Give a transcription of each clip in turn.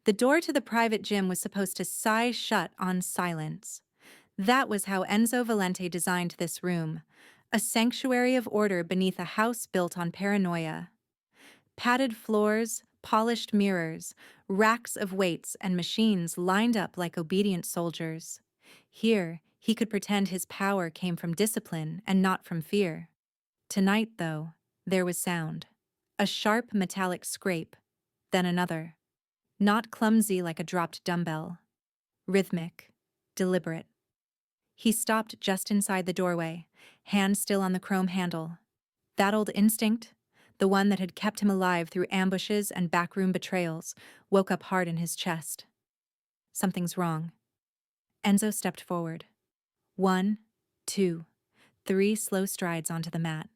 The door to the private gym was supposed to sigh shut on silence. That was how Enzo Valente designed this room, a sanctuary of order beneath a house built on paranoia. Padded floors, polished mirrors, racks of weights and machines lined up like obedient soldiers. Here, he could pretend his power came from discipline and not from fear. Tonight, though, there was sound. A sharp metallic scrape, then another. Not clumsy like a dropped dumbbell. Rhythmic, deliberate. He stopped just inside the doorway, hand still on the chrome handle. That old instinct, the one that had kept him alive through ambushes and backroom betrayals, woke up hard in his chest. Something's wrong. Enzo stepped forward. 1, 2, 3 slow strides onto the mat.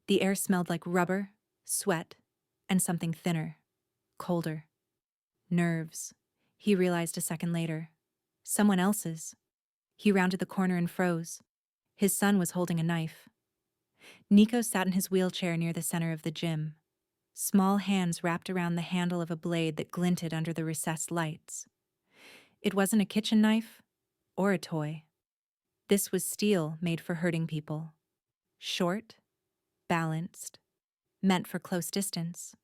The air smelled like rubber, sweat, and something thinner, colder. Nerves, he realized a second later. Someone else's. He rounded the corner and froze. His son was holding a knife. Nico sat in his wheelchair near the center of the gym. Small hands wrapped around the handle of a blade that glinted under the recessed lights. It wasn't a kitchen knife or a toy. This was steel made for hurting people. Short, balanced, meant for close distance.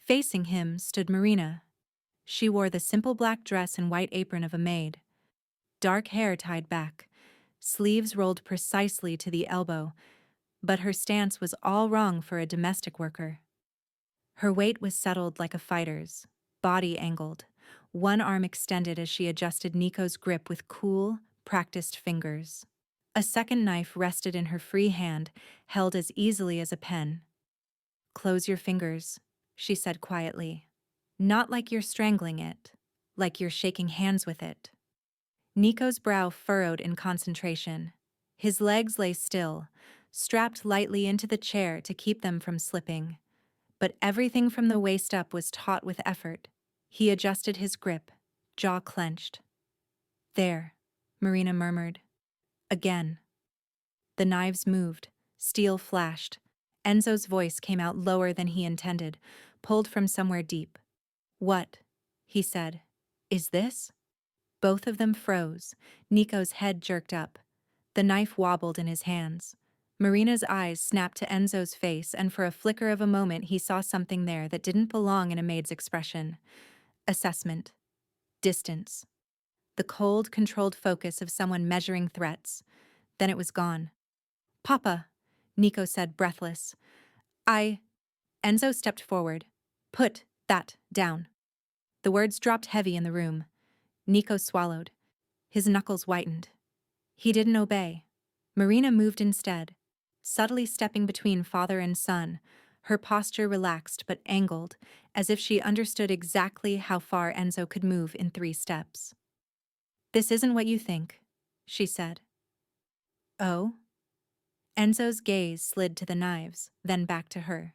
Facing him stood Marina. She wore the simple black dress and white apron of a maid. Dark hair tied back, sleeves rolled precisely to the elbow, but her stance was all wrong for a domestic worker. Her weight was settled like a fighter's, body angled, one arm extended as she adjusted Nico's grip with cool, practiced fingers. A second knife rested in her free hand, held as easily as a pen. "Close your fingers," she said quietly. "Not like you're strangling it, like you're shaking hands with it." Nico's brow furrowed in concentration. His legs lay still, strapped lightly into the chair to keep them from slipping. But everything from the waist up was taut with effort. He adjusted his grip, jaw clenched. "There," Marina murmured. Again. The knives moved, steel flashed. Enzo's voice came out lower than he intended, pulled from somewhere deep. "What?" he said. "Is this?" Both of them froze. Nico's head jerked up. The knife wobbled in his hands. Marina's eyes snapped to Enzo's face, and for a flicker of a moment he saw something there that didn't belong in a maid's expression. Assessment. Distance. The cold, controlled focus of someone measuring threats. Then it was gone. "Papa," Nico said, breathless. Enzo stepped forward. "Put that down." The words dropped heavy in the room. Nico swallowed. His knuckles whitened. He didn't obey. Marina moved instead, subtly stepping between father and son, her posture relaxed but angled, as if she understood exactly how far Enzo could move in 3 steps. "This isn't what you think," she said. "Oh?" Enzo's gaze slid to the knives, then back to her.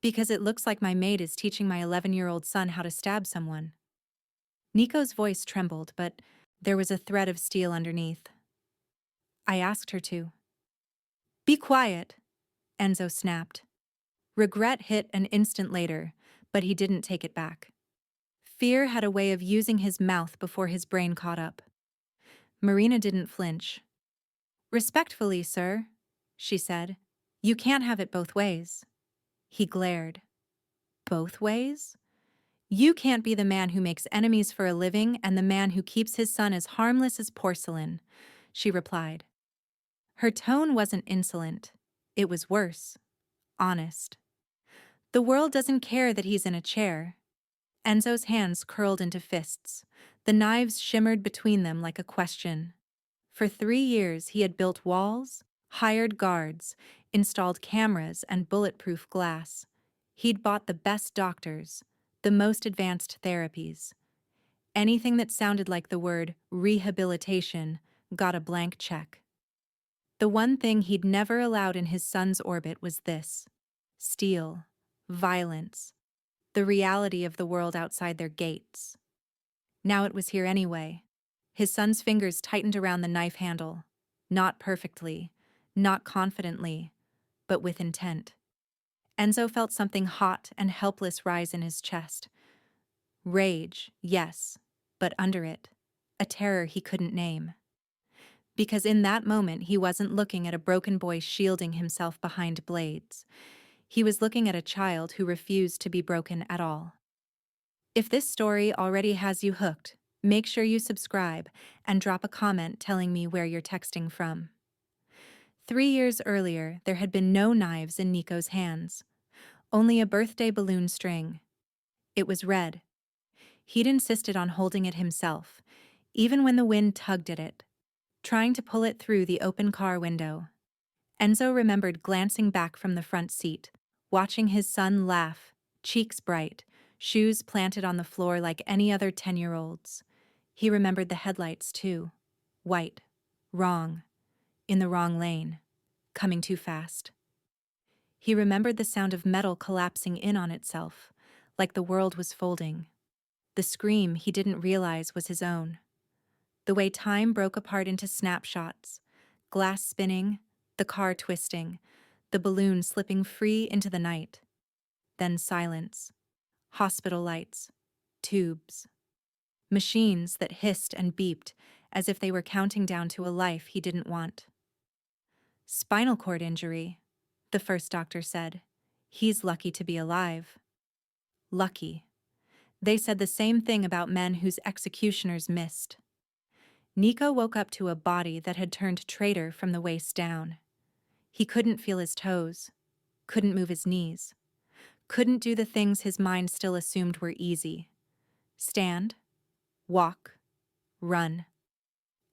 "Because it looks like my maid is teaching my 11-year-old son how to stab someone." Nico's voice trembled, but there was a thread of steel underneath. "I asked her to." "Be quiet," Enzo snapped. Regret hit an instant later, but he didn't take it back. Fear had a way of using his mouth before his brain caught up. Marina didn't flinch. "Respectfully, sir," she said, "you can't have it both ways." He glared. "Both ways? You can't be the man who makes enemies for a living and the man who keeps his son as harmless as porcelain," she replied. Her tone wasn't insolent. It was worse. Honest. "The world doesn't care that he's in a chair." Enzo's hands curled into fists. The knives shimmered between them like a question. For 3 years he had built walls, hired guards, installed cameras and bulletproof glass. He'd bought the best doctors, the most advanced therapies. Anything that sounded like the word rehabilitation got a blank check. The one thing he'd never allowed in his son's orbit was this: steel, violence, the reality of the world outside their gates. Now it was here anyway. His son's fingers tightened around the knife handle. Not perfectly, not confidently, but with intent. Enzo felt something hot and helpless rise in his chest. Rage, yes, but under it, a terror he couldn't name. Because in that moment he wasn't looking at a broken boy shielding himself behind blades. He was looking at a child who refused to be broken at all. If this story already has you hooked, make sure you subscribe and drop a comment telling me where you're texting from. 3 years earlier, there had been no knives in Nico's hands, only a birthday balloon string. It was red. He'd insisted on holding it himself, even when the wind tugged at it, trying to pull it through the open car window. Enzo remembered glancing back from the front seat, watching his son laugh, cheeks bright, shoes planted on the floor like any other 10-year-old's. He remembered the headlights, too. White. Wrong. In the wrong lane. Coming too fast. He remembered the sound of metal collapsing in on itself, like the world was folding. The scream he didn't realize was his own. The way time broke apart into snapshots, glass spinning, the car twisting, the balloon slipping free into the night. Then silence. Hospital lights. Tubes. Machines that hissed and beeped as if they were counting down to a life he didn't want. Spinal cord injury, the first doctor said. He's lucky to be alive. Lucky. They said the same thing about men whose executioners missed. Nico woke up to a body that had turned traitor from the waist down. He couldn't feel his toes, couldn't move his knees, couldn't do the things his mind still assumed were easy. Stand, walk, run.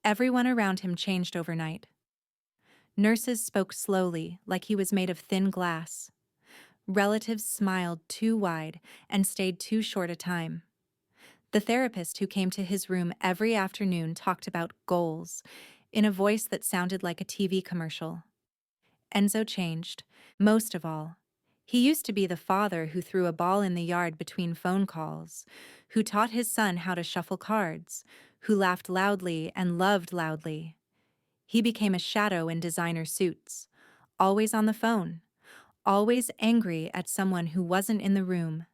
Everyone around him changed overnight. Nurses spoke slowly, like he was made of thin glass. Relatives smiled too wide and stayed too short a time. The therapist who came to his room every afternoon talked about goals, in a voice that sounded like a TV commercial. Enzo changed, most of all. He used to be the father who threw a ball in the yard between phone calls, who taught his son how to shuffle cards, who laughed loudly and loved loudly. He became a shadow in designer suits, always on the phone, always angry at someone who wasn't in the room.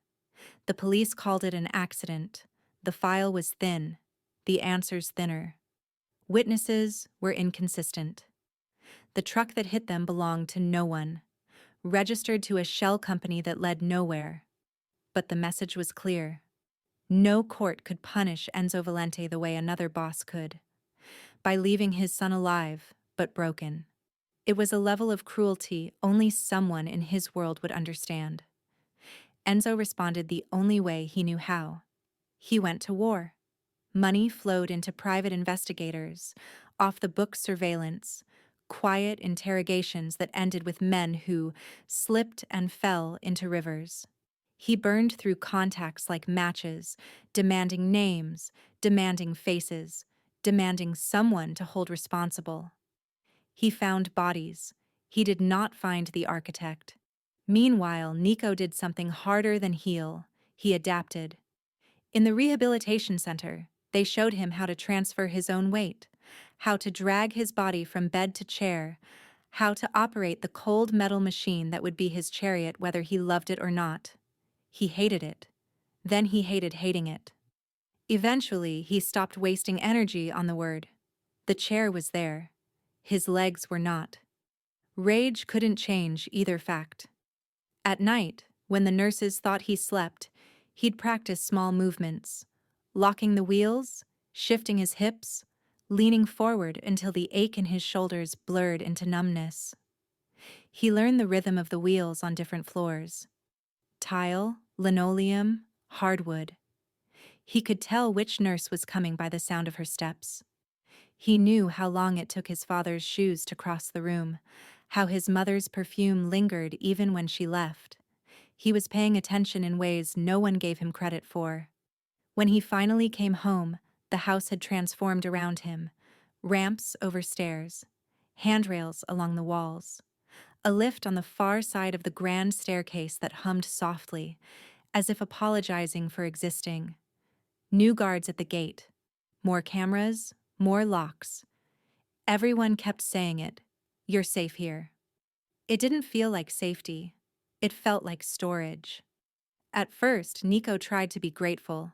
The police called it an accident. The file was thin, the answers thinner. Witnesses were inconsistent. The truck that hit them belonged to no one, registered to a shell company that led nowhere. But the message was clear. No court could punish Enzo Valente the way another boss could, by leaving his son alive, but broken. It was a level of cruelty only someone in his world would understand. Enzo responded the only way he knew how. He went to war. Money flowed into private investigators, off-the-book surveillance, quiet interrogations that ended with men who slipped and fell into rivers. He burned through contacts like matches, demanding names, demanding faces, demanding someone to hold responsible. He found bodies. He did not find the architect. Meanwhile, Nico did something harder than heal. He adapted. In the rehabilitation center, they showed him how to transfer his own weight, how to drag his body from bed to chair, how to operate the cold metal machine that would be his chariot whether he loved it or not. He hated it. Then he hated hating it. Eventually, he stopped wasting energy on the word. The chair was there. His legs were not. Rage couldn't change either fact. At night, when the nurses thought he slept, he'd practice small movements, locking the wheels, shifting his hips, leaning forward until the ache in his shoulders blurred into numbness. He learned the rhythm of the wheels on different floors. Tile, linoleum, hardwood. He could tell which nurse was coming by the sound of her steps. He knew how long it took his father's shoes to cross the room, how his mother's perfume lingered even when she left. He was paying attention in ways no one gave him credit for. When he finally came home, the house had transformed around him. Ramps over stairs, handrails along the walls, a lift on the far side of the grand staircase that hummed softly, as if apologizing for existing. New guards at the gate. More cameras, more locks. Everyone kept saying it. You're safe here. It didn't feel like safety. It felt like storage. At first, Nico tried to be grateful.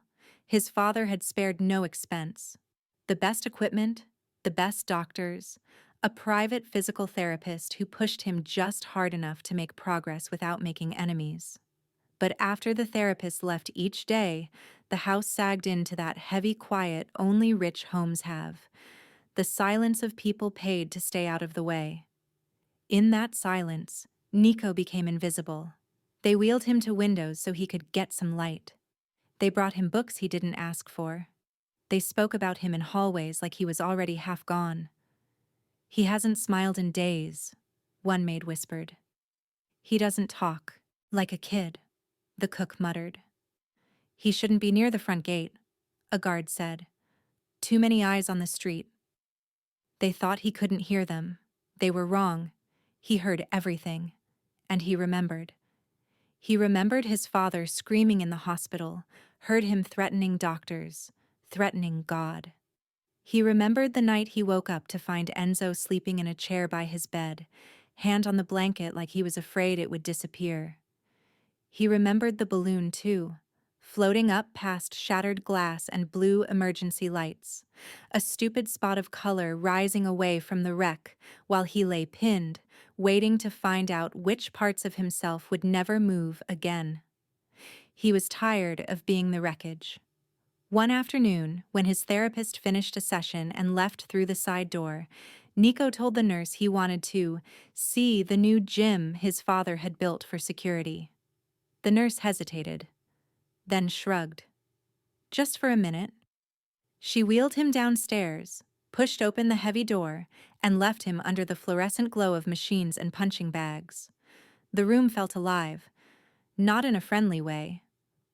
His father had spared no expense. The best equipment, the best doctors, a private physical therapist who pushed him just hard enough to make progress without making enemies. But after the therapist left each day, the house sagged into that heavy quiet only rich homes have, the silence of people paid to stay out of the way. In that silence, Nico became invisible. They wheeled him to windows so he could get some light. They brought him books he didn't ask for. They spoke about him in hallways like he was already half gone. "He hasn't smiled in days," one maid whispered. "He doesn't talk, like a kid," the cook muttered. "He shouldn't be near the front gate," a guard said. "Too many eyes on the street." They thought he couldn't hear them. They were wrong. He heard everything. And he remembered. He remembered his father screaming in the hospital, heard him threatening doctors, threatening God. He remembered the night he woke up to find Enzo sleeping in a chair by his bed, hand on the blanket like he was afraid it would disappear. He remembered the balloon, too, floating up past shattered glass and blue emergency lights, a stupid spot of color rising away from the wreck while he lay pinned, waiting to find out which parts of himself would never move again. He was tired of being the wreckage. One afternoon, when his therapist finished a session and left through the side door, Nico told the nurse he wanted to see the new gym his father had built for security. The nurse hesitated, then shrugged. Just for a minute. She wheeled him downstairs, pushed open the heavy door, and left him under the fluorescent glow of machines and punching bags. The room felt alive, not in a friendly way,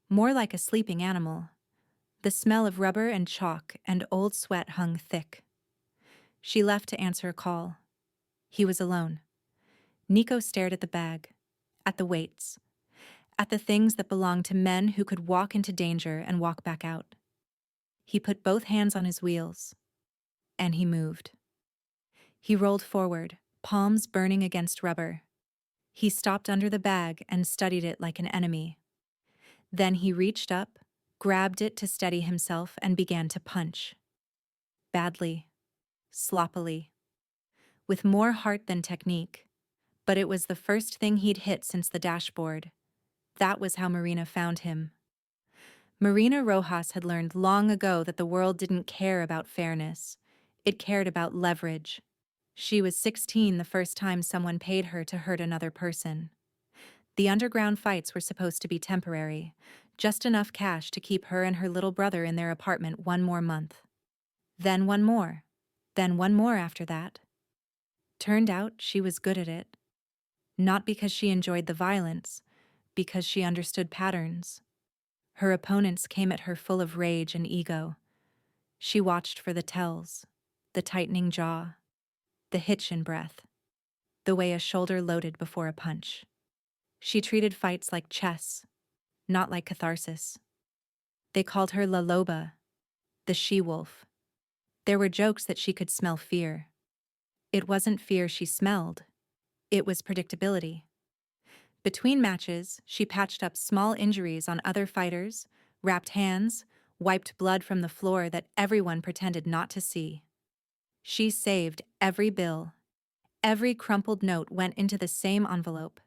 more like a sleeping animal. The smell of rubber and chalk and old sweat hung thick. She left to answer a call. He was alone. Nico stared at the bag, at the weights, at the things that belonged to men who could walk into danger and walk back out. He put both hands on his wheels, and he moved. He rolled forward, palms burning against rubber. He stopped under the bag and studied it like an enemy. Then he reached up, grabbed it to steady himself, and began to punch. Badly, sloppily, with more heart than technique. But it was the first thing he'd hit since the dashboard. That was how Marina found him. Marina Rojas had learned long ago that the world didn't care about fairness. It cared about leverage. She was 16 the first time someone paid her to hurt another person. The underground fights were supposed to be temporary, just enough cash to keep her and her little brother in their apartment one more month. Then one more. Then one more after that. Turned out she was good at it. Not because she enjoyed the violence, because she understood patterns. Her opponents came at her full of rage and ego. She watched for the tells, the tightening jaw, the hitch in breath, the way a shoulder loaded before a punch. She treated fights like chess, not like catharsis. They called her La Loba, the she-wolf. There were jokes that she could smell fear. It wasn't fear she smelled. It was predictability. Between matches, she patched up small injuries on other fighters, wrapped hands, wiped blood from the floor that everyone pretended not to see. She saved every bill. Every crumpled note went into the same envelope.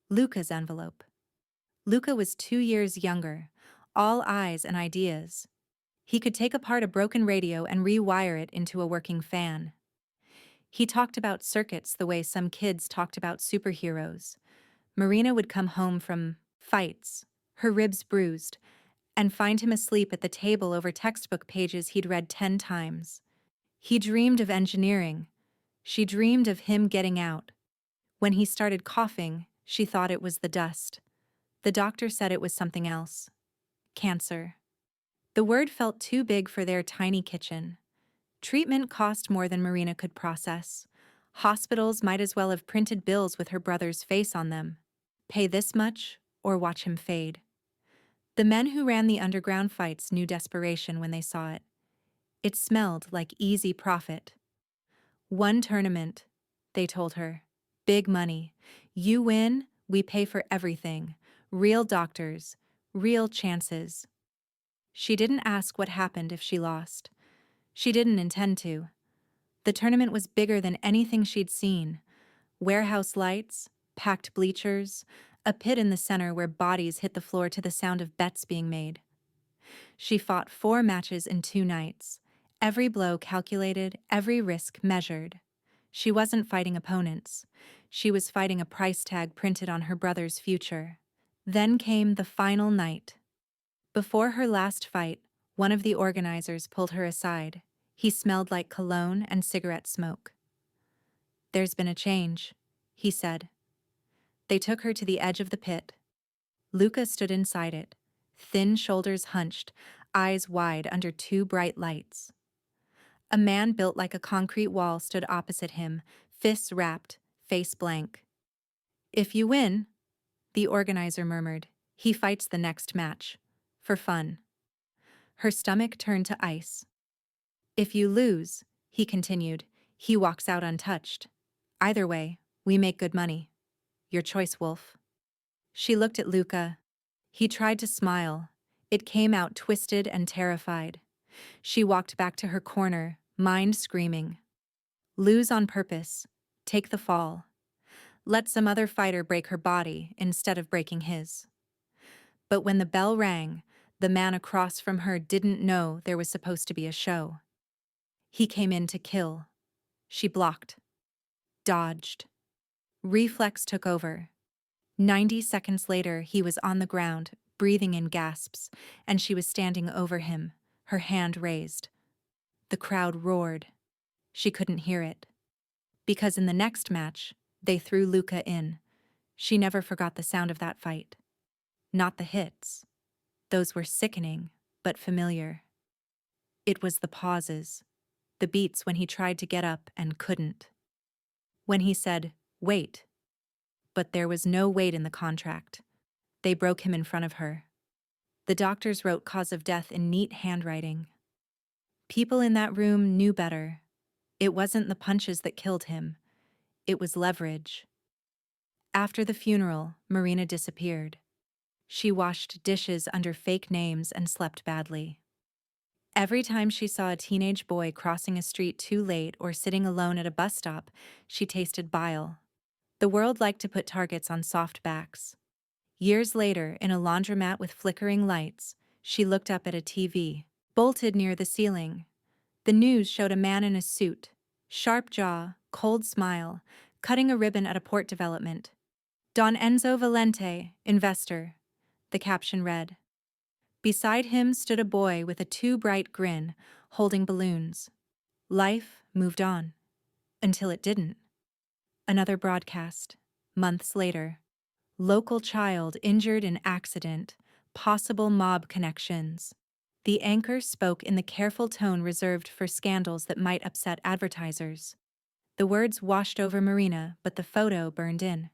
Luca's envelope. Luca was 2 years younger, all eyes and ideas. He could take apart a broken radio and rewire it into a working fan. He talked about circuits the way some kids talked about superheroes. Marina would come home from fights, her ribs bruised, and find him asleep at the table over textbook pages he'd read 10 times. He dreamed of engineering. She dreamed of him getting out. When he started coughing, she thought it was the dust. The doctor said it was something else. Cancer. The word felt too big for their tiny kitchen. Treatment cost more than Marina could process. Hospitals might as well have printed bills with her brother's face on them. Pay this much, or watch him fade. The men who ran the underground fights knew desperation when they saw it. It smelled like easy profit. One tournament, they told her. Big money. You win, we pay for everything. Real doctors, real chances. She didn't ask what happened if she lost. She didn't intend to. The tournament was bigger than anything she'd seen. Warehouse lights, packed bleachers, a pit in the center where bodies hit the floor to the sound of bets being made. She fought 4 matches in 2 nights. Every blow calculated, every risk measured. She wasn't fighting opponents. She was fighting a price tag printed on her brother's future. Then came the final night. Before her last fight, one of the organizers pulled her aside. He smelled like cologne and cigarette smoke. "There's been a change," he said. They took her to the edge of the pit. Luca stood inside it, thin shoulders hunched, eyes wide under 2 bright lights. A man built like a concrete wall stood opposite him, fists wrapped, face blank. "If you win," the organizer murmured, "he fights the next match. For fun." Her stomach turned to ice. "If you lose," he continued, "he walks out untouched. Either way, we make good money. Your choice, Wolf." She looked at Luca. He tried to smile. It came out twisted and terrified. She walked back to her corner, mind screaming. Lose on purpose. Take the fall. Let some other fighter break her body instead of breaking his. But when the bell rang, the man across from her didn't know there was supposed to be a show. He came in to kill. She blocked. Dodged. Reflex took over. 90 seconds later, he was on the ground, breathing in gasps, and she was standing over him, her hand raised. The crowd roared. She couldn't hear it. Because in the next match, they threw Luca in. She never forgot the sound of that fight. Not the hits. Those were sickening, but familiar. It was the pauses, the beats when he tried to get up and couldn't. When he said, "Wait." But there was no wait in the contract. They broke him in front of her. The doctors wrote cause of death in neat handwriting. People in that room knew better. It wasn't the punches that killed him. It was leverage. After the funeral, Marina disappeared. She washed dishes under fake names and slept badly. Every time she saw a teenage boy crossing a street too late or sitting alone at a bus stop, she tasted bile. The world liked to put targets on soft backs. Years later, in a laundromat with flickering lights, she looked up at a TV, bolted near the ceiling. The news showed a man in a suit, sharp jaw, cold smile, cutting a ribbon at a port development. "Don Enzo Valente, investor," the caption read. Beside him stood a boy with a too bright grin, holding balloons. Life moved on. Until it didn't. Another broadcast. Months later. Local child injured in accident. Possible mob connections. The anchor spoke in the careful tone reserved for scandals that might upset advertisers. The words washed over Marina, but the photo burned in.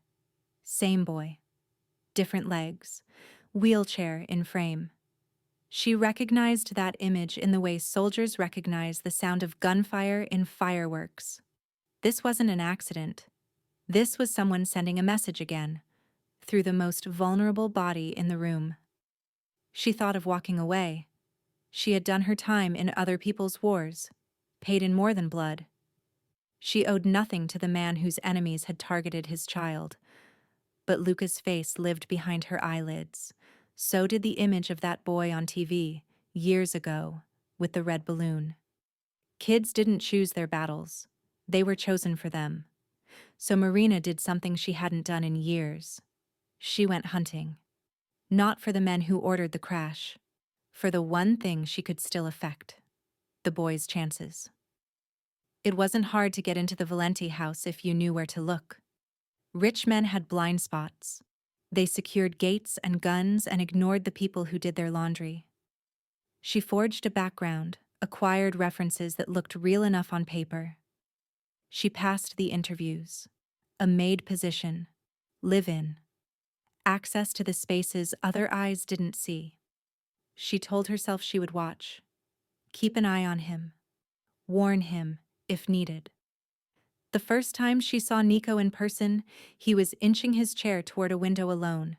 Same boy. Different legs. Wheelchair in frame. She recognized that image in the way soldiers recognize the sound of gunfire in fireworks. This wasn't an accident. This was someone sending a message again, through the most vulnerable body in the room. She thought of walking away. She had done her time in other people's wars, paid in more than blood. She owed nothing to the man whose enemies had targeted his child. But Luca's face lived behind her eyelids. So did the image of that boy on TV, years ago, with the red balloon. Kids didn't choose their battles. They were chosen for them. So Marina did something she hadn't done in years. She went hunting. Not for the men who ordered the crash. For the one thing she could still affect. The boy's chances. It wasn't hard to get into the Valente house if you knew where to look. Rich men had blind spots. They secured gates and guns and ignored the people who did their laundry. She forged a background, acquired references that looked real enough on paper. She passed the interviews. A maid position. Live-in. Access to the spaces other eyes didn't see. She told herself she would watch. Keep an eye on him. Warn him, if needed. The first time she saw Nico in person, he was inching his chair toward a window alone.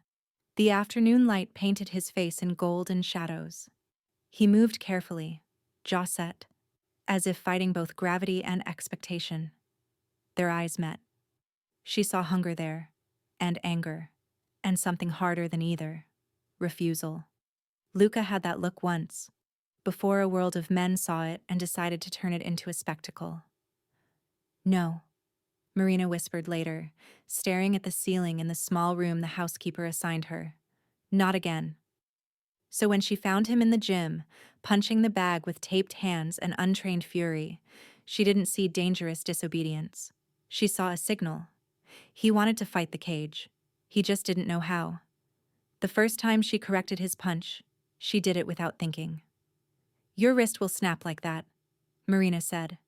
The afternoon light painted his face in gold and shadows. He moved carefully, jaw set, as if fighting both gravity and expectation. Their eyes met. She saw hunger there, and anger, and something harder than either: refusal. Luca had that look once, before a world of men saw it and decided to turn it into a spectacle. "No," Marina whispered later, staring at the ceiling in the small room the housekeeper assigned her. "Not again." So when she found him in the gym, punching the bag with taped hands and untrained fury, she didn't see dangerous disobedience. She saw a signal. He wanted to fight the cage. He just didn't know how. The first time she corrected his punch, she did it without thinking. "Your wrist will snap like that," Marina said.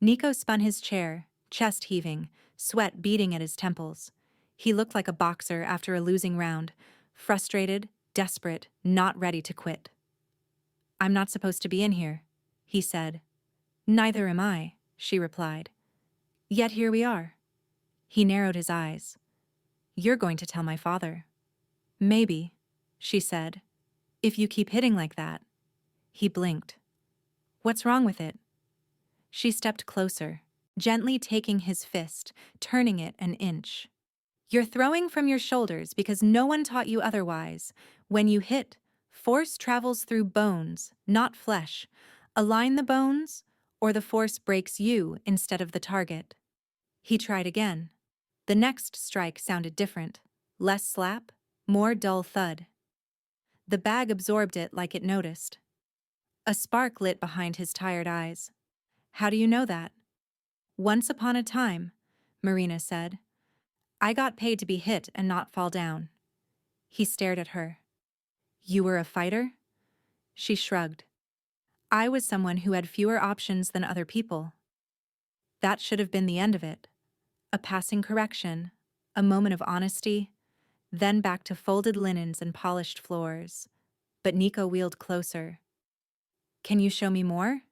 Nico spun his chair, chest heaving, sweat beading at his temples. He looked like a boxer after a losing round, frustrated, desperate, not ready to quit. "I'm not supposed to be in here," he said. "Neither am I," she replied. "Yet here we are." He narrowed his eyes. "You're going to tell my father." "Maybe," she said. "If you keep hitting like that." He blinked. "What's wrong with it?" She stepped closer, gently taking his fist, turning it an inch. "You're throwing from your shoulders because no one taught you otherwise. When you hit, force travels through bones, not flesh. Align the bones, or the force breaks you instead of the target." He tried again. The next strike sounded different. Less slap, more dull thud. The bag absorbed it like it noticed. A spark lit behind his tired eyes. "How do you know that?" "Once upon a time," Marina said, "I got paid to be hit and not fall down." He stared at her. "You were a fighter?" She shrugged. "I was someone who had fewer options than other people." That should have been the end of it. A passing correction, a moment of honesty, then back to folded linens and polished floors. But Nico wheeled closer. "Can you show me more?"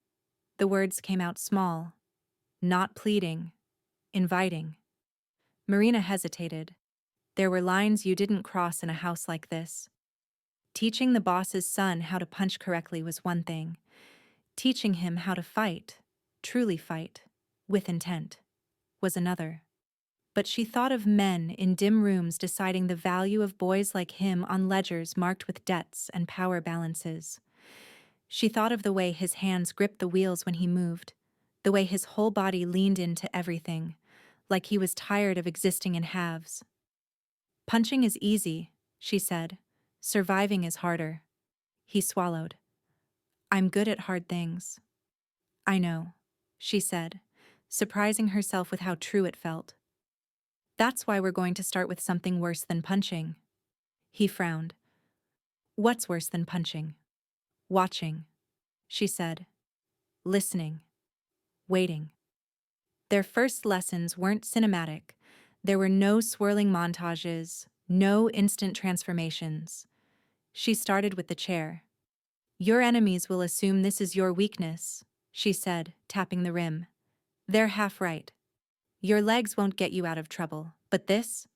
The words came out small, not pleading, inviting. Marina hesitated. There were lines you didn't cross in a house like this. Teaching the boss's son how to punch correctly was one thing. Teaching him how to fight, truly fight, with intent, was another. But she thought of men in dim rooms deciding the value of boys like him on ledgers marked with debts and power balances. She thought of the way his hands gripped the wheels when he moved, the way his whole body leaned into everything, like he was tired of existing in halves. "Punching is easy," she said. "Surviving is harder." He swallowed. "I'm good at hard things." "I know," she said, surprising herself with how true it felt. "That's why we're going to start with something worse than punching." He frowned. "What's worse than punching?" "Watching," she said. "Listening. Waiting." Their first lessons weren't cinematic. There were no swirling montages, no instant transformations. She started with the chair. "Your enemies will assume this is your weakness," she said, tapping the rim. "They're half right. Your legs won't get you out of trouble, but this?"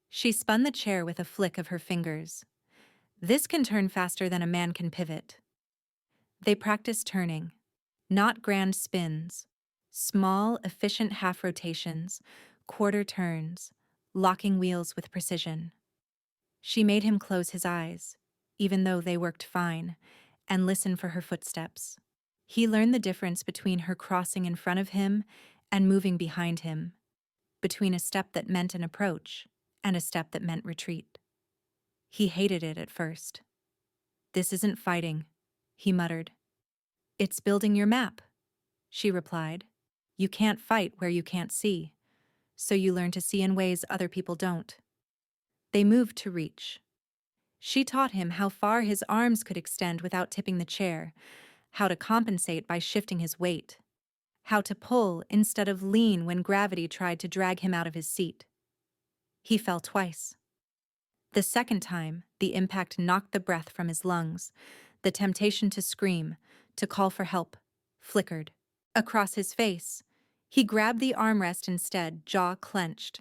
She spun the chair with a flick of her fingers. "This can turn faster than a man can pivot." They practiced turning, not grand spins, small, efficient half rotations, quarter turns, locking wheels with precision. She made him close his eyes, even though they worked fine, and listen for her footsteps. He learned the difference between her crossing in front of him and moving behind him, between a step that meant an approach and a step that meant retreat. He hated it at first. "This isn't fighting," he muttered. "It's building your map," she replied. "You can't fight where you can't see, so you learn to see in ways other people don't." They moved to reach. She taught him how far his arms could extend without tipping the chair, how to compensate by shifting his weight, how to pull instead of lean when gravity tried to drag him out of his seat. He fell twice. The second time, the impact knocked the breath from his lungs. The temptation to scream, to call for help, flickered. Across his face, he grabbed the armrest instead, jaw clenched.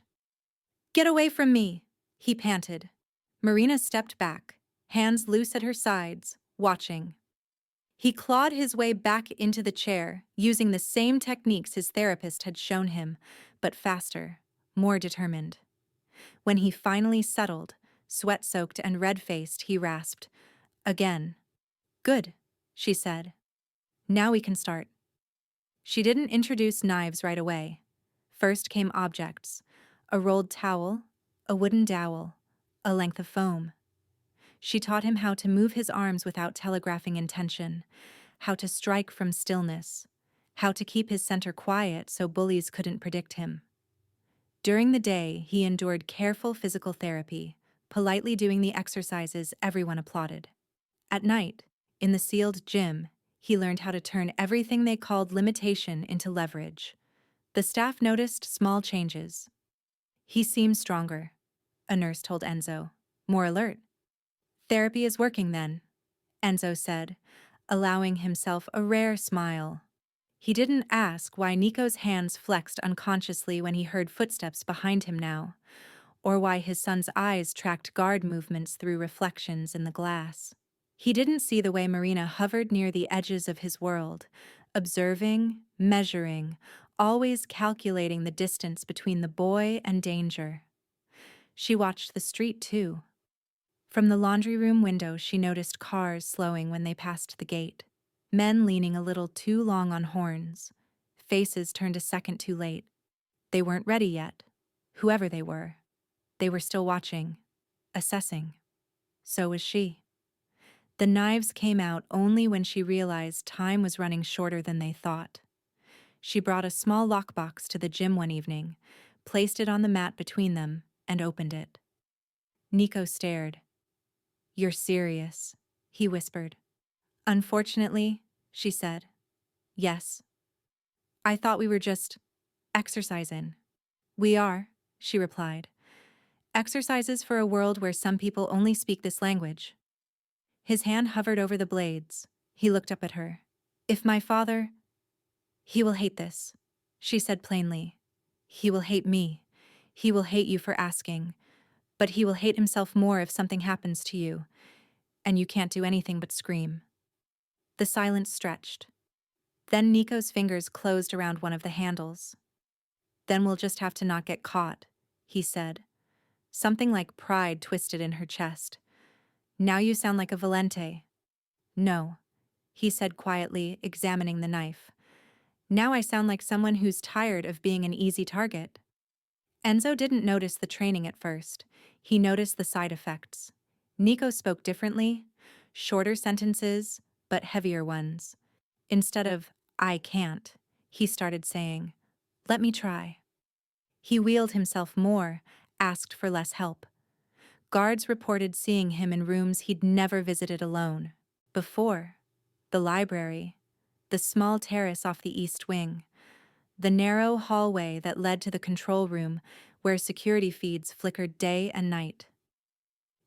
"Get away from me!" he panted. Marina stepped back, hands loose at her sides, watching. He clawed his way back into the chair, using the same techniques his therapist had shown him, but faster, more determined. When he finally settled, sweat-soaked and red-faced, he rasped, "Again." "Good," she said. "Now we can start." She didn't introduce knives right away. First came objects: a rolled towel, a wooden dowel, a length of foam. She taught him how to move his arms without telegraphing intention, how to strike from stillness, how to keep his center quiet so bullies couldn't predict him. During the day, he endured careful physical therapy, politely doing the exercises everyone applauded. At night, in the sealed gym, he learned how to turn everything they called limitation into leverage. The staff noticed small changes. "He seems stronger," a nurse told Enzo. "More alert." "Therapy is working then," Enzo said, allowing himself a rare smile. He didn't ask why Nico's hands flexed unconsciously when he heard footsteps behind him now, or why his son's eyes tracked guard movements through reflections in the glass. He didn't see the way Marina hovered near the edges of his world, observing, measuring, always calculating the distance between the boy and danger. She watched the street too. From the laundry room window, she noticed cars slowing when they passed the gate. Men leaning a little too long on horns. Faces turned a second too late. They weren't ready yet. Whoever they were. They were still watching. Assessing. So was she. The knives came out only when she realized time was running shorter than they thought. She brought a small lockbox to the gym one evening, placed it on the mat between them, and opened it. Nico stared. "You're serious," he whispered. "Unfortunately," she said. "Yes. I thought we were just exercising." "We are," she replied. "Exercises for a world where some people only speak this language." His hand hovered over the blades. He looked up at her. "If my father—" "He will hate this," she said plainly. "He will hate me. He will hate you for asking. But he will hate himself more if something happens to you, and you can't do anything but scream." The silence stretched. Then Nico's fingers closed around one of the handles. "Then we'll just have to not get caught," he said. Something like pride twisted in her chest. "Now you sound like a Valente." "No," he said quietly, examining the knife. "Now I sound like someone who's tired of being an easy target." Enzo didn't notice the training at first. He noticed the side effects. Nico spoke differently, shorter sentences, but heavier ones. Instead of, "I can't," he started saying, "Let me try." He wheeled himself more, asked for less help. Guards reported seeing him in rooms he'd never visited alone. Before, the library, the small terrace off the east wing, the narrow hallway that led to the control room where security feeds flickered day and night.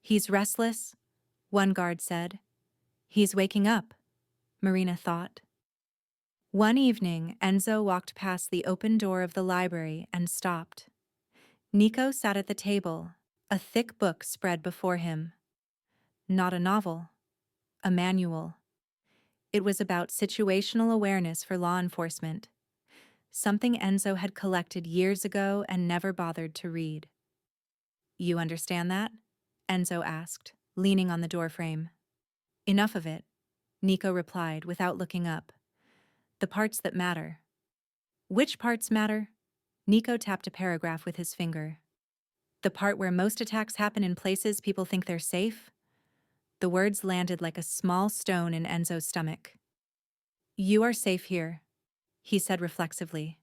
"He's restless," one guard said. "He's waking up," Marina thought. One evening, Enzo walked past the open door of the library and stopped. Nico sat at the table, a thick book spread before him. Not a novel, a manual. It was about situational awareness for law enforcement, something Enzo had collected years ago and never bothered to read. "You understand that?" Enzo asked, leaning on the doorframe. "Enough of it," Nico replied without looking up. "The parts that matter." "Which parts matter?" Nico tapped a paragraph with his finger. "The part where most attacks happen in places people think they're safe?" The words landed like a small stone in Enzo's stomach. "You are safe here," he said reflexively.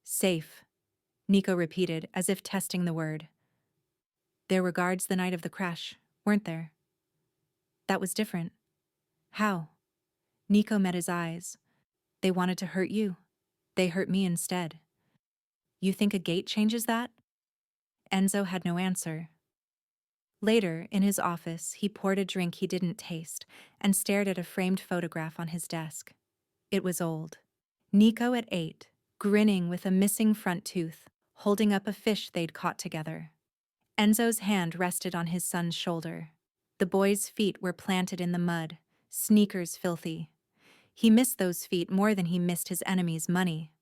"Safe," Nico repeated, as if testing the word. "There were guards the night of the crash, weren't there?" "That was different." "How?" Nico met his eyes. "They wanted to hurt you. They hurt me instead." "You think a gate changes that?" Enzo had no answer. Later, in his office, he poured a drink he didn't taste and stared at a framed photograph on his desk. It was old. Nico at 8, grinning with a missing front tooth, holding up a fish they'd caught together. Enzo's hand rested on his son's shoulder. The boy's feet were planted in the mud, Sneakers filthy. He missed those feet more than he missed his enemy's money.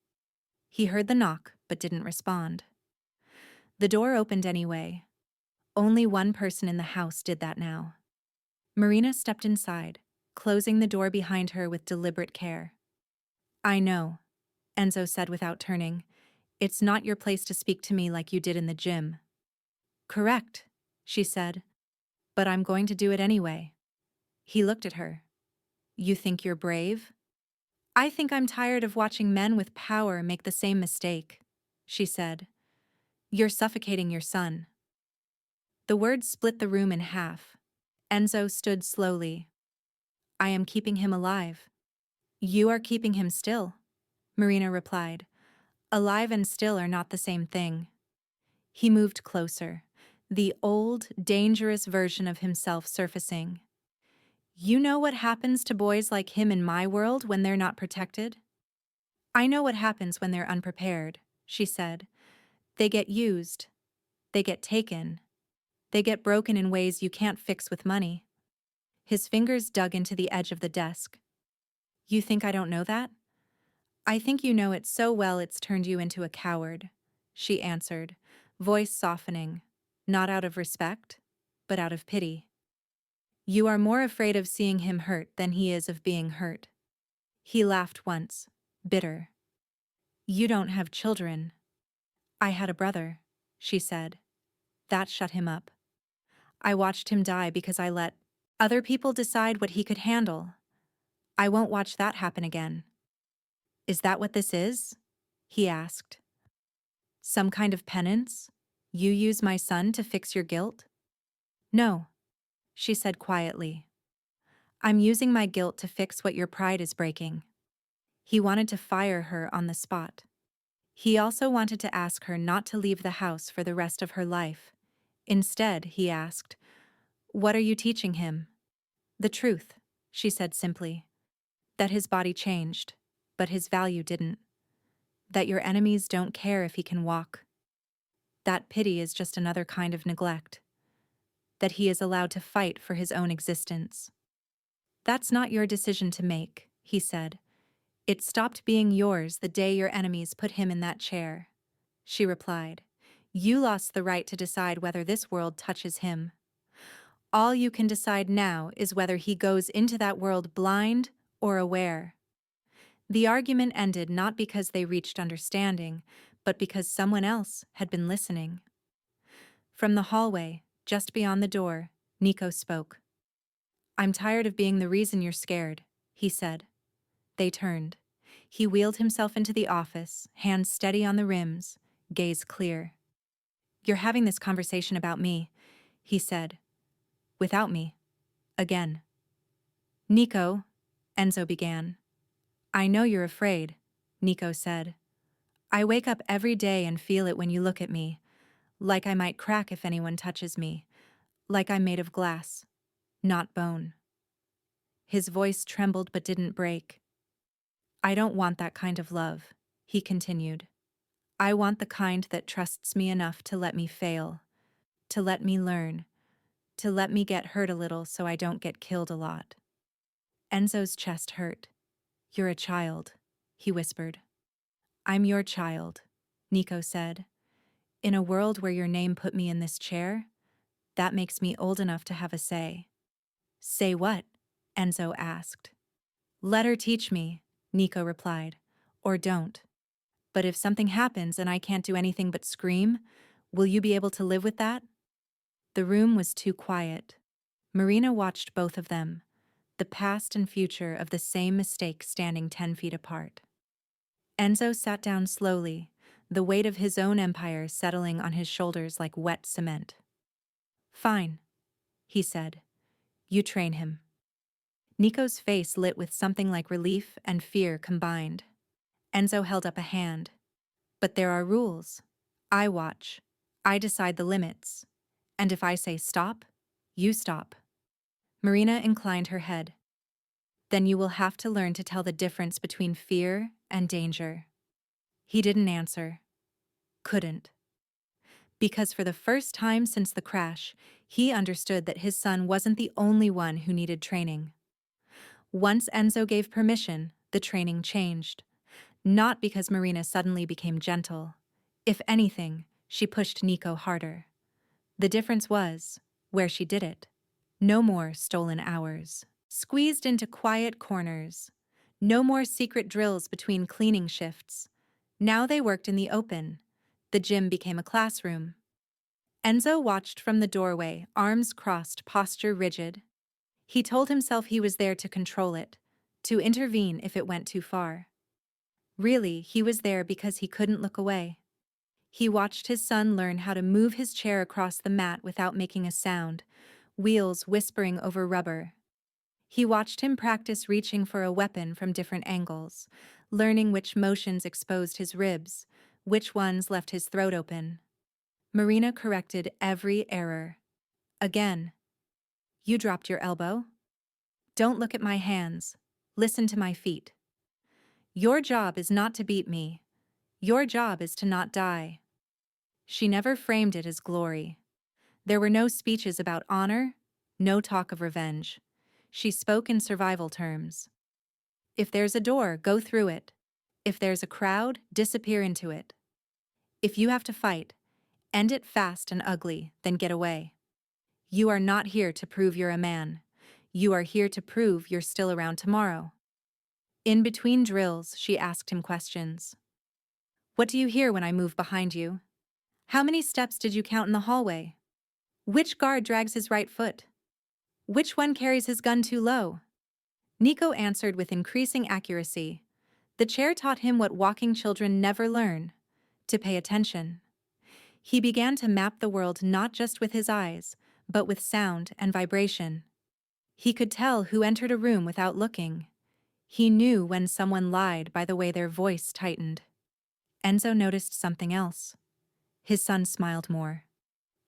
He heard the knock, but didn't respond. The door opened anyway. Only one person in the house did that now. Marina stepped inside, closing the door behind her with deliberate care. "I know," Enzo said without turning. "It's not your place to speak to me like you did in the gym." "Correct," she said. "But I'm going to do it anyway." He looked at her. "You think you're brave?" "I think I'm tired of watching men with power make the same mistake," she said. "You're suffocating your son." The words split the room in half. Enzo stood slowly. "I am keeping him alive." "You are keeping him still," Marina replied. "Alive and still are not the same thing." He moved closer, the old, dangerous version of himself surfacing. "You know what happens to boys like him in my world when they're not protected?" "I know what happens when they're unprepared," she said. "They get used. They get taken. They get broken in ways you can't fix with money." His fingers dug into the edge of the desk. "You think I don't know that?" "I think you know it so well it's turned you into a coward," she answered, voice softening, not out of respect, but out of pity. "You are more afraid of seeing him hurt than he is of being hurt." He laughed once, bitter. "You don't have children." "I had a brother," she said. "That shut him up. I watched him die because I let other people decide what he could handle. I won't watch that happen again." "Is that what this is?" he asked. "Some kind of penance? You use my son to fix your guilt?" "No," she said quietly. "I'm using my guilt to fix what your pride is breaking." He wanted to fire her on the spot. He also wanted to ask her not to leave the house for the rest of her life. Instead, he asked, "What are you teaching him?" "The truth," she said simply. "That his body changed, but his value didn't. That your enemies don't care if he can walk. That pity is just another kind of neglect. That he is allowed to fight for his own existence." "That's not your decision to make," he said. "It stopped being yours the day your enemies put him in that chair," she replied. "You lost the right to decide whether this world touches him. All you can decide now is whether he goes into that world blind or aware." The argument ended not because they reached understanding, but because someone else had been listening. From the hallway, just beyond the door, Nico spoke. "I'm tired of being the reason you're scared," he said. They turned. He wheeled himself into the office, hands steady on the rims, gaze clear. "You're having this conversation about me," he said. "Without me. Again." "Nico," Enzo began. "I know you're afraid," Nico said. "I wake up every day and feel it when you look at me, like I might crack if anyone touches me, like I'm made of glass, not bone." His voice trembled but didn't break. "I don't want that kind of love," he continued. "I want the kind that trusts me enough to let me fail, to let me learn, to let me get hurt a little so I don't get killed a lot." Enzo's chest hurt. "You're a child," he whispered. "I'm your child," Nico said. "In a world where your name put me in this chair, that makes me old enough to have a say." "Say what?" Enzo asked. "Let her teach me," Nico replied. "Or don't. But if something happens and I can't do anything but scream, will you be able to live with that?" The room was too quiet. Marina watched both of them, the past and future of the same mistake standing 10 feet apart. Enzo sat down slowly, the weight of his own empire settling on his shoulders like wet cement. "Fine," he said. "You train him." Nico's face lit with something like relief and fear combined. Enzo held up a hand. "But there are rules. I watch. I decide the limits. And if I say stop, you stop." Marina inclined her head. "Then you will have to learn to tell the difference between fear and danger." He didn't answer. Couldn't. Because for the first time since the crash, he understood that his son wasn't the only one who needed training. Once Enzo gave permission, the training changed. Not because Marina suddenly became gentle. If anything, she pushed Nico harder. The difference was where she did it. No more stolen hours. Squeezed into quiet corners. No more secret drills between cleaning shifts. Now they worked in the open. The gym became a classroom. Enzo watched from the doorway, arms crossed, posture rigid. He told himself he was there to control it, to intervene if it went too far. Really, he was there because he couldn't look away. He watched his son learn how to move his chair across the mat without making a sound, wheels whispering over rubber. He watched him practice reaching for a weapon from different angles, learning which motions exposed his ribs, which ones left his throat open. Marina corrected every error. Again. You dropped your elbow? Don't look at my hands. Listen to my feet. Your job is not to beat me. Your job is to not die. She never framed it as glory. There were no speeches about honor, no talk of revenge. She spoke in survival terms. If there's a door, go through it. If there's a crowd, disappear into it. If you have to fight, end it fast and ugly, then get away. You are not here to prove you're a man. You are here to prove you're still around tomorrow. In between drills, she asked him questions. What do you hear when I move behind you? How many steps did you count in the hallway? Which guard drags his right foot? Which one carries his gun too low? Nico answered with increasing accuracy. The chair taught him what walking children never learn: to pay attention. He began to map the world not just with his eyes, but with sound and vibration. He could tell who entered a room without looking. He knew when someone lied by the way their voice tightened. Enzo noticed something else. His son smiled more.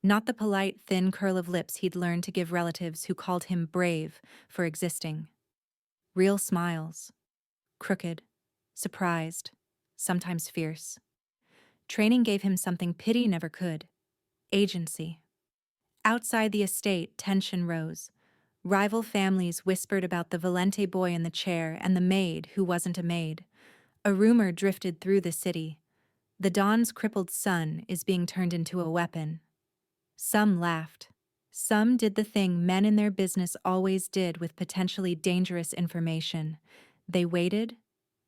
Not the polite, thin curl of lips he'd learned to give relatives who called him brave for existing. Real smiles. Crooked, surprised, sometimes fierce. Training gave him something pity never could: agency. Outside the estate, tension rose. Rival families whispered about the Valente boy in the chair and the maid who wasn't a maid. A rumor drifted through the city. The Don's crippled son is being turned into a weapon. Some laughed. Some did the thing men in their business always did with potentially dangerous information. They waited,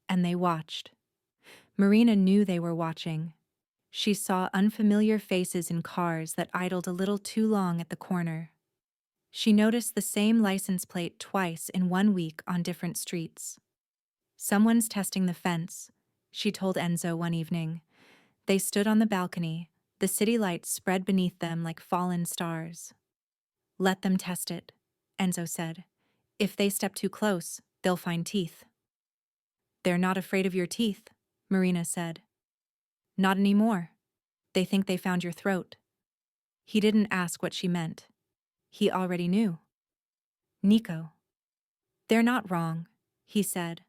and they watched. Marina knew they were watching. She saw unfamiliar faces in cars that idled a little too long at the corner. She noticed the same license plate twice in 1 week on different streets. Someone's testing the fence, she told Enzo one evening. They stood on the balcony, the city lights spread beneath them like fallen stars. Let them test it, Enzo said. If they step too close, they'll find teeth. They're not afraid of your teeth, Marina said. Not anymore. They think they found your throat. He didn't ask what she meant. He already knew. Nico. They're not wrong, he said.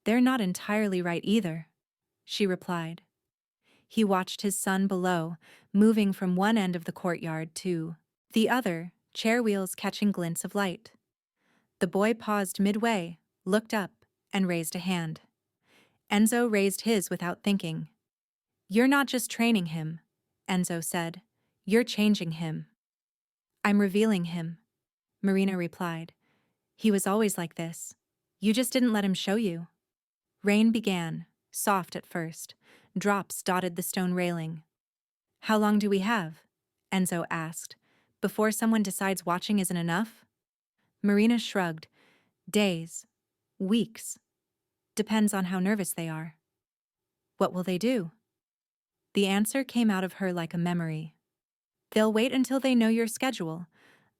They're not entirely right either, she replied. He watched his son below, moving from one end of the courtyard to the other, chair wheels catching glints of light. The boy paused midway, looked up, and raised a hand. Enzo raised his without thinking. You're not just training him, Enzo said. You're changing him. I'm revealing him, Marina replied. He was always like this. You just didn't let him show you. Rain began, soft at first. Drops dotted the stone railing. How long do we have? Enzo asked. Before someone decides watching isn't enough? Marina shrugged. Days. Weeks. Depends on how nervous they are. What will they do? The answer came out of her like a memory. They'll wait until they know your schedule,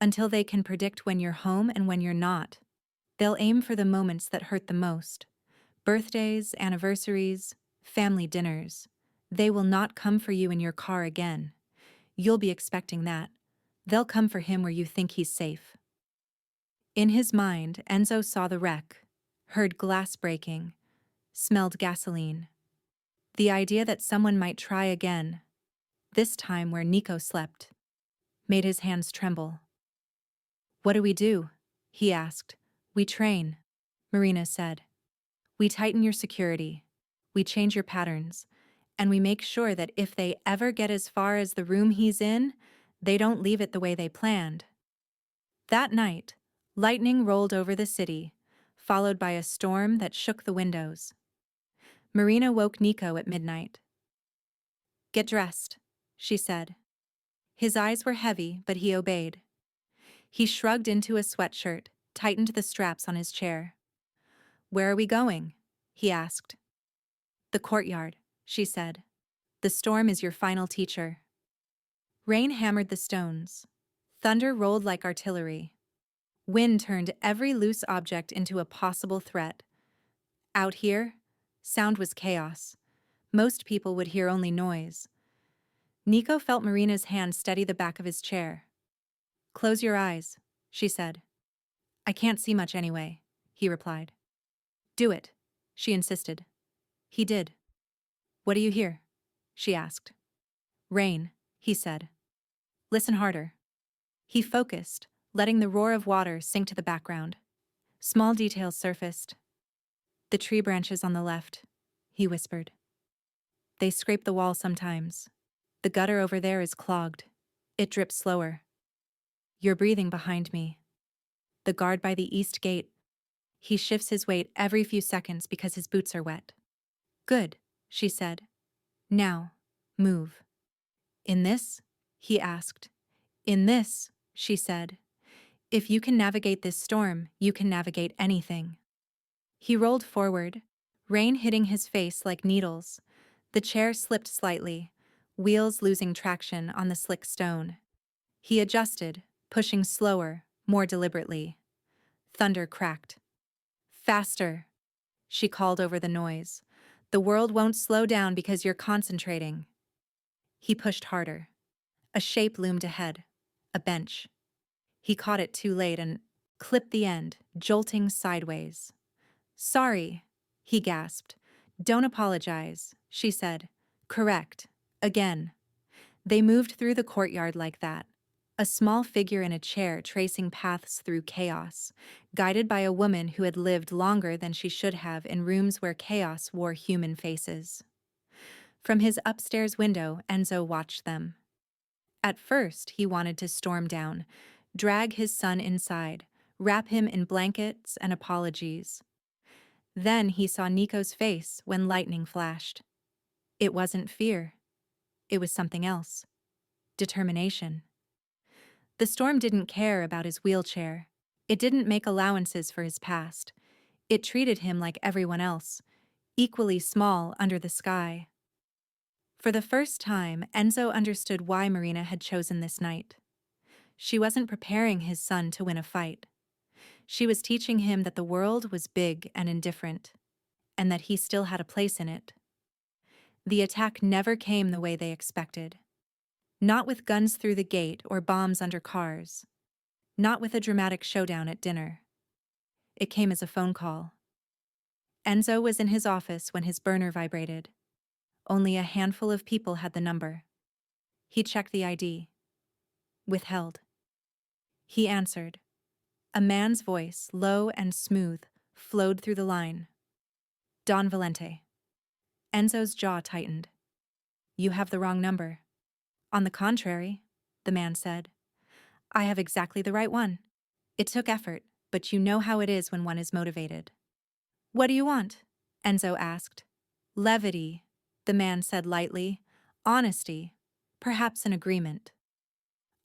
until they can predict when you're home and when you're not. They'll aim for the moments that hurt the most. Birthdays, anniversaries, family dinners. They will not come for you in your car again. You'll be expecting that. They'll come for him where you think he's safe. In his mind, Enzo saw the wreck, heard glass breaking, smelled gasoline. The idea that someone might try again, this time where Nico slept, made his hands tremble. What do? He asked. We train. Marina said. We tighten your security, we change your patterns, and we make sure that if they ever get as far as the room he's in, they don't leave it the way they planned. That night, lightning rolled over the city, followed by a storm that shook the windows. Marina woke Nico at midnight. Get dressed, she said. His eyes were heavy, but he obeyed. He shrugged into a sweatshirt, tightened the straps on his chair. Where are we going? He asked. The courtyard, she said. The storm is your final teacher. Rain hammered the stones. Thunder rolled like artillery. Wind turned every loose object into a possible threat. Out here, sound was chaos. Most people would hear only noise. Nico felt Marina's hand steady the back of his chair. Close your eyes, she said. I can't see much anyway, he replied. Do it, she insisted. He did. What do you hear? She asked. Rain, he said. Listen harder. He focused, letting the roar of water sink to the background. Small details surfaced. The tree branches on the left, he whispered. They scrape the wall sometimes. The gutter over there is clogged. It drips slower. You're breathing behind me. The guard by the east gate. He shifts his weight every few seconds because his boots are wet. Good, she said. Now, move. In this? He asked. In this, she said. If you can navigate this storm, you can navigate anything. He rolled forward, rain hitting his face like needles. The chair slipped slightly, wheels losing traction on the slick stone. He adjusted, pushing slower, more deliberately. Thunder cracked. Faster, she called over the noise. The world won't slow down because you're concentrating. He pushed harder. A shape loomed ahead, a bench. He caught it too late and clipped the end, jolting sideways. Sorry, he gasped. Don't apologize, she said. Correct. Again. They moved through the courtyard like that. A small figure in a chair tracing paths through chaos, guided by a woman who had lived longer than she should have in rooms where chaos wore human faces. From his upstairs window, Enzo watched them. At first, he wanted to storm down, drag his son inside, wrap him in blankets and apologies. Then he saw Nico's face when lightning flashed. It wasn't fear. It was something else. Determination. The storm didn't care about his wheelchair. It didn't make allowances for his past. It treated him like everyone else, equally small under the sky. For the first time, Enzo understood why Marina had chosen this night. She wasn't preparing his son to win a fight. She was teaching him that the world was big and indifferent, and that he still had a place in it. The attack never came the way they expected. Not with guns through the gate or bombs under cars. Not with a dramatic showdown at dinner. It came as a phone call. Enzo was in his office when his burner vibrated. Only a handful of people had the number. He checked the ID. Withheld. He answered. A man's voice, low and smooth, flowed through the line. Don Valente. Enzo's jaw tightened. You have the wrong number. On the contrary, the man said. I have exactly the right one. It took effort, but you know how it is when one is motivated. What do you want? Enzo asked. Levity, the man said lightly. Honesty, perhaps an agreement.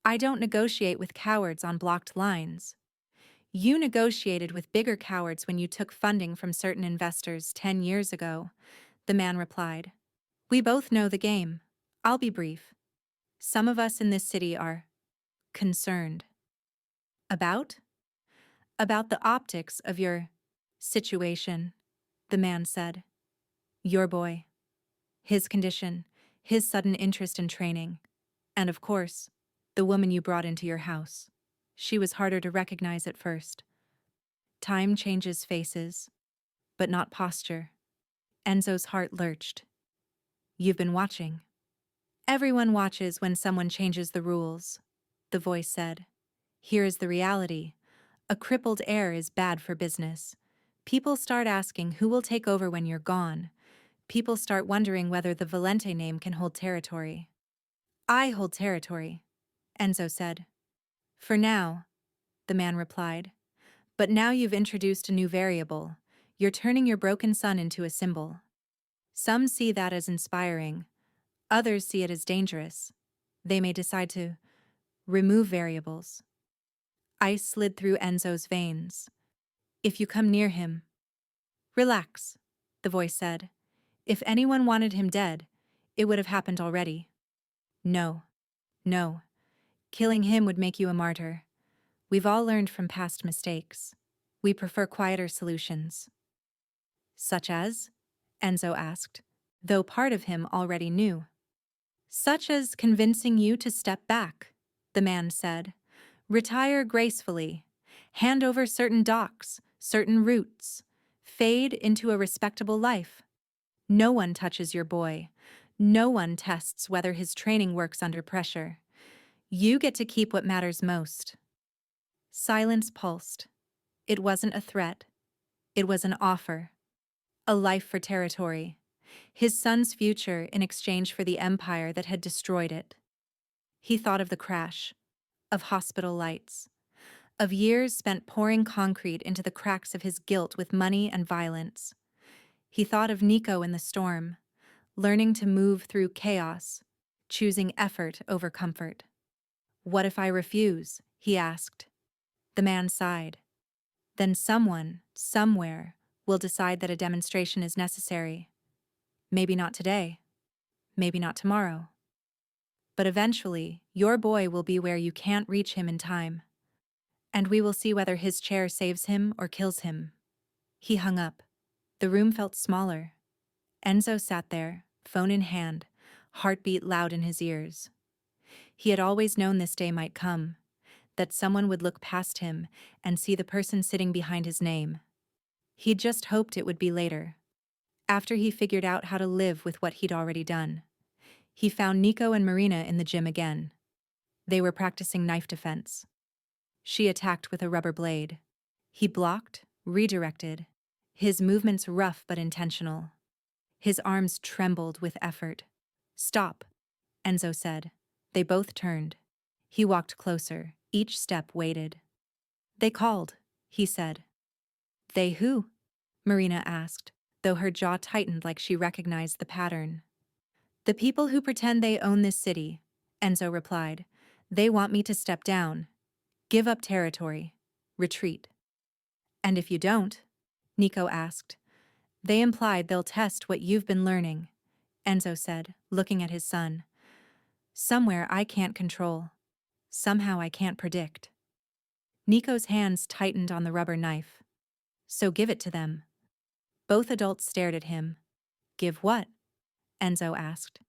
I don't negotiate with cowards on blocked lines. You negotiated with bigger cowards when you took funding from certain investors 10 years ago, the man replied. We both know the game. I'll be brief. Some of us in this city are concerned. About? About the optics of your situation, the man said. Your boy. His condition, his sudden interest in training, and of course, the woman you brought into your house. She was harder to recognize at first. Time changes faces, but not posture. Enzo's heart lurched. You've been watching. Everyone watches when someone changes the rules, the voice said. Here is the reality. A crippled heir is bad for business. People start asking who will take over when you're gone. People start wondering whether the Valente name can hold territory. I hold territory, Enzo said. For now, the man replied. But now you've introduced a new variable. You're turning your broken son into a symbol. Some see that as inspiring. Others see it as dangerous. They may decide to remove variables. Ice slid through Enzo's veins. If you come near him. Relax, the voice said. If anyone wanted him dead, it would have happened already. No. No. Killing him would make you a martyr. We've all learned from past mistakes. We prefer quieter solutions. Such as? Enzo asked, though part of him already knew. Such as convincing you to step back, the man said. Retire gracefully. Hand over certain docks, certain routes. Fade into a respectable life. No one touches your boy. No one tests whether his training works under pressure. You get to keep what matters most. Silence pulsed. It wasn't a threat. It was an offer. A life for territory. His son's future in exchange for the empire that had destroyed it. He thought of the crash, of hospital lights, of years spent pouring concrete into the cracks of his guilt with money and violence. He thought of Nico in the storm, learning to move through chaos, choosing effort over comfort. What if I refuse? He asked. The man sighed. Then someone, somewhere, will decide that a demonstration is necessary. Maybe not today. Maybe not tomorrow. But eventually, your boy will be where you can't reach him in time. And we will see whether his chair saves him or kills him. He hung up. The room felt smaller. Enzo sat there, phone in hand, heartbeat loud in his ears. He had always known this day might come, that someone would look past him and see the person sitting behind his name. He'd just hoped it would be later, after he figured out how to live with what he'd already done. He found Nico and Marina in the gym again. They were practicing knife defense. She attacked with a rubber blade. He blocked, redirected, his movements rough but intentional. His arms trembled with effort. Stop, Enzo said. They both turned. He walked closer, each step weighted. They called, he said. They who? Marina asked, though her jaw tightened like she recognized the pattern. The people who pretend they own this city, Enzo replied. They want me to step down. Give up territory. Retreat. And if you don't? Nico asked. They implied they'll test what you've been learning, Enzo said, looking at his son. Somewhere I can't control. Somehow I can't predict. Nico's hands tightened on the rubber knife. So give it to them. Both adults stared at him. Give what? Enzo asked.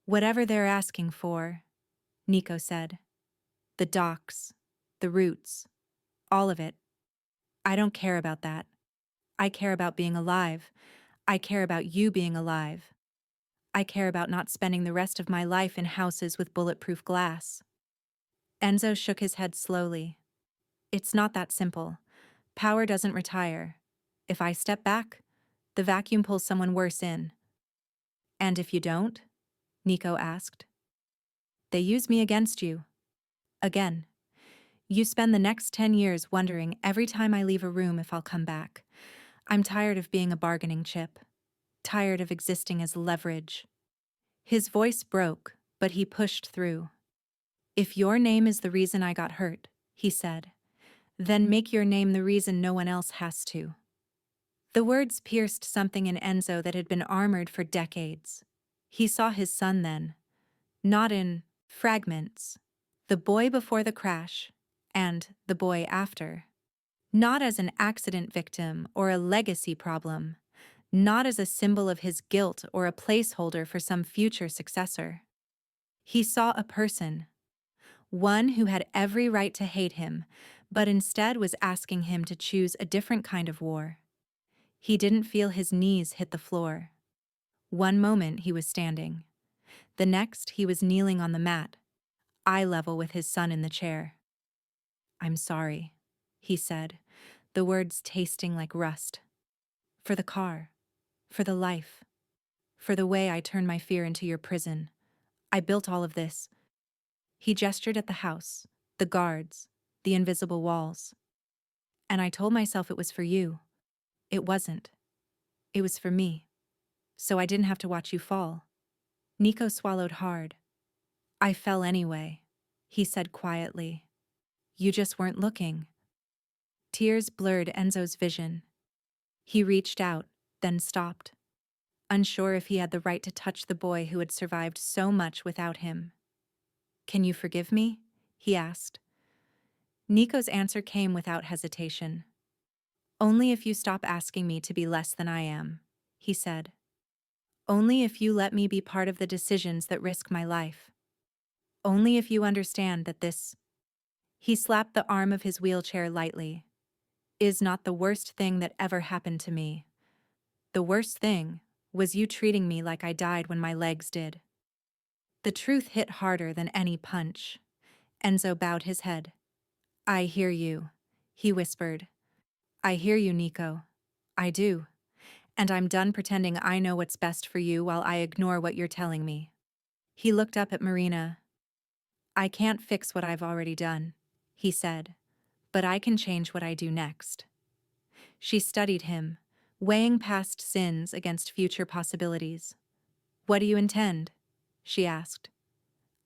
Whatever they're asking for, Nico said. The docks, the routes, all of it. I don't care about that. I care about being alive. I care about you being alive. I care about not spending the rest of my life in houses with bulletproof glass. Enzo shook his head slowly. It's not that simple. Power doesn't retire. If I step back, the vacuum pulls someone worse in. And if you don't? Nico asked. They use me against you. Again. You spend the next 10 years wondering every time I leave a room if I'll come back. I'm tired of being a bargaining chip. Tired of existing as leverage. His voice broke, but he pushed through. If your name is the reason I got hurt, he said, then make your name the reason no one else has to. The words pierced something in Enzo that had been armored for decades. He saw his son then, not in fragments, the boy before the crash and the boy after. Not as an accident victim or a legacy problem, not as a symbol of his guilt or a placeholder for some future successor. He saw a person, one who had every right to hate him, but instead was asking him to choose a different kind of war. He didn't feel his knees hit the floor. One moment he was standing. The next he was kneeling on the mat, eye level with his son in the chair. I'm sorry, he said, the words tasting like rust. For the car. For the life. For the way I turn my fear into your prison. I built all of this. He gestured at the house, the guards, the invisible walls. And I told myself it was for you. It wasn't. It was for me. So I didn't have to watch you fall. Nico swallowed hard. I fell anyway, he said quietly. You just weren't looking. Tears blurred Enzo's vision. He reached out, then stopped, unsure if he had the right to touch the boy who had survived so much without him. Can you forgive me? He asked. Nico's answer came without hesitation. Only if you stop asking me to be less than I am, he said. Only if you let me be part of the decisions that risk my life. Only if you understand that this— He slapped the arm of his wheelchair lightly. Is not the worst thing that ever happened to me. The worst thing was you treating me like I died when my legs did. The truth hit harder than any punch. Enzo bowed his head. I hear you, he whispered. I hear you, Nico. I do. And I'm done pretending I know what's best for you while I ignore what you're telling me. He looked up at Marina. I can't fix what I've already done, he said, but I can change what I do next. She studied him, weighing past sins against future possibilities. What do you intend? She asked.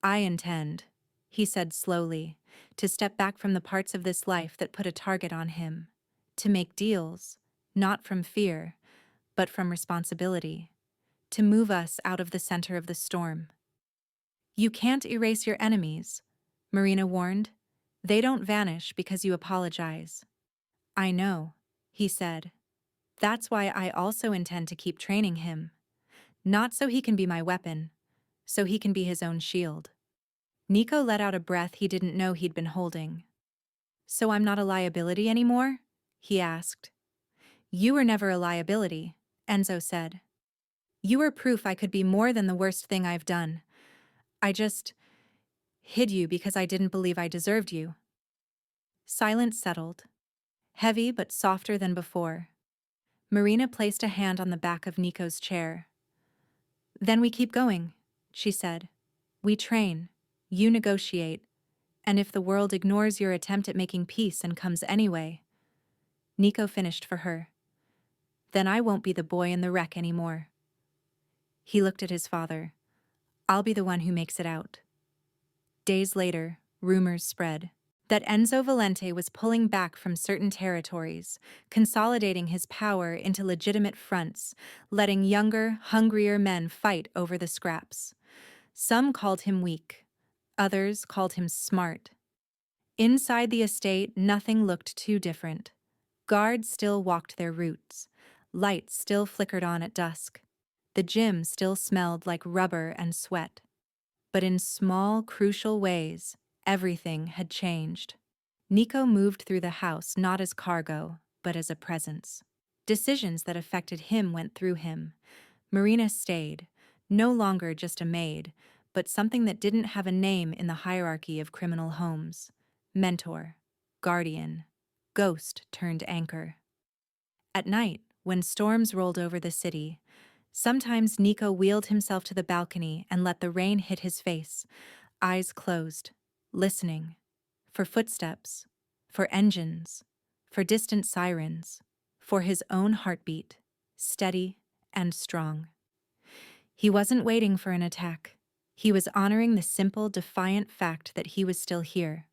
I intend, he said slowly, to step back from the parts of this life that put a target on him, to make deals, not from fear, but from responsibility, to move us out of the center of the storm. You can't erase your enemies, Marina warned. They don't vanish because you apologize. I know, he said. That's why I also intend to keep training him. Not so he can be my weapon, so he can be his own shield. Nico let out a breath he didn't know he'd been holding. So I'm not a liability anymore? He asked. You were never a liability, Enzo said. You were proof I could be more than the worst thing I've done. I just hid you because I didn't believe I deserved you. Silence settled, heavy but softer than before. Marina placed a hand on the back of Nico's chair. Then we keep going, she said. We train, you negotiate, and if the world ignores your attempt at making peace and comes anyway— Nico finished for her. Then I won't be the boy in the wreck anymore. He looked at his father. I'll be the one who makes it out. Days later, rumors spread that Enzo Valente was pulling back from certain territories, consolidating his power into legitimate fronts, letting younger, hungrier men fight over the scraps. Some called him weak. Others called him smart. Inside the estate, nothing looked too different. Guards still walked their routes. Lights still flickered on at dusk. The gym still smelled like rubber and sweat. But in small, crucial ways, everything had changed. Nico moved through the house not as cargo, but as a presence. Decisions that affected him went through him. Marina stayed, no longer just a maid, but something that didn't have a name in the hierarchy of criminal homes. Mentor, guardian, ghost turned anchor. At night, when storms rolled over the city, sometimes Nico wheeled himself to the balcony and let the rain hit his face, eyes closed, listening, for footsteps, for engines, for distant sirens, for his own heartbeat, steady and strong. He wasn't waiting for an attack. He was honoring the simple, defiant fact that he was still here.